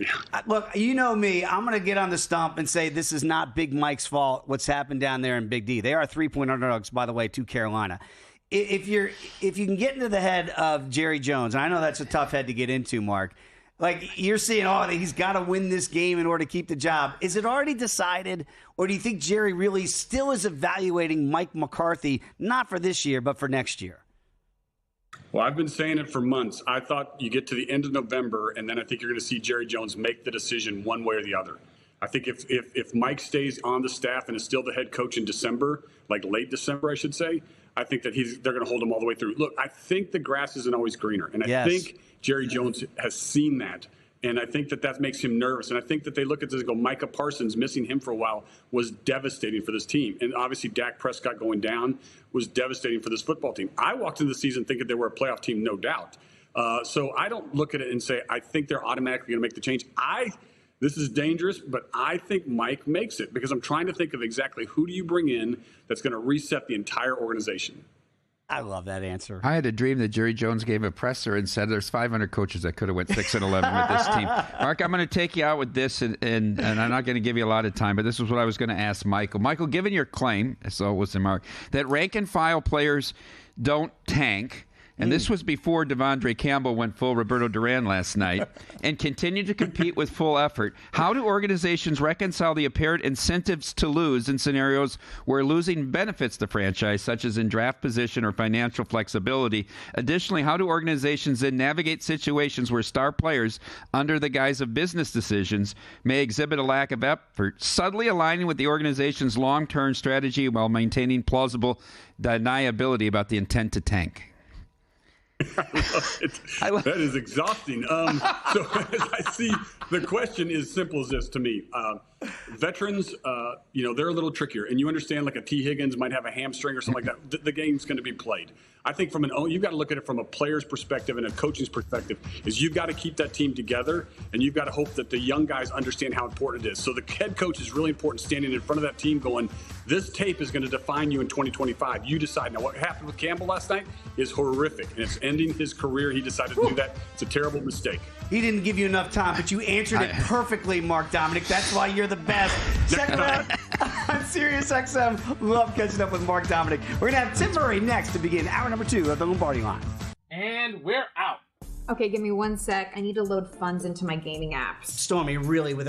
look, you know me. I'm going to get on the stump and say this is not Big Mike's fault, what's happened down there in Big D. They are 3-point underdogs, by the way, to Carolina. If you can get into the head of Jerry Jones, and I know that's a tough head to get into, Mark, like you're saying, he's got to win this game in order to keep the job. Is it already decided, or do you think Jerry really still is evaluating Mike McCarthy, not for this year, but for next year? Well, I've been saying it for months. I thought you get to the end of November, and then I think you're going to see Jerry Jones make the decision one way or the other. I think if Mike stays on the staff and is still the head coach in December, like late December, I should say, I think that they're going to hold him all the way through. Look, I think the grass isn't always greener, and I think Jerry Jones has seen that. And I think that makes him nervous. And I think that they look at this and go, Micah Parsons, missing him for a while, was devastating for this team. And obviously Dak Prescott going down was devastating for this football team. I walked into the season thinking they were a playoff team, no doubt. So I don't look at it and say, I think they're automatically going to make the change. This is dangerous, but I think Mike makes it because I'm trying to think of exactly who do you bring in that's going to reset the entire organization. I love that answer. I had a dream that Jerry Jones gave a presser and said there's 500 coaches that could have went 6-11 with this team. Mark, I'm going to take you out with this, and I'm not going to give you a lot of time, but this is what I was going to ask Michael. Michael, given your claim, so was the Mark, that rank-and-file players don't tank, and this was before Devondre Campbell went full Roberto Duran last night, and continue to compete with full effort. How do organizations reconcile the apparent incentives to lose in scenarios where losing benefits the franchise, such as in draft position or financial flexibility? Additionally, how do organizations then navigate situations where star players, under the guise of business decisions, may exhibit a lack of effort, subtly aligning with the organization's long-term strategy while maintaining plausible deniability about the intent to tank? That is exhausting. So as I see, the question is simple as this to me. Veterans, they're a little trickier, and you understand like a T. Higgins might have a hamstring or something like that. The game's going to be played. I think you've got to look at it from a player's perspective and a coach's perspective. Is you've got to keep that team together, and you've got to hope that the young guys understand how important it is. So the head coach is really important, standing in front of that team, going, "This tape is going to define you in 2025. You decide." Now, what happened with Campbell last night is horrific, and it's ending his career. He decided to do that. It's a terrible mistake. He didn't give you enough time, but you answered it perfectly, Mark Dominik. That's why you're the best. Check it out on SiriusXM. Love catching up with Mark Dominik. We're going to have Tim Murray next to begin hour number 2 of the Lombardi Line. And we're out. Okay, give me 1 sec. I need to load funds into my gaming apps. Stormy, really, with a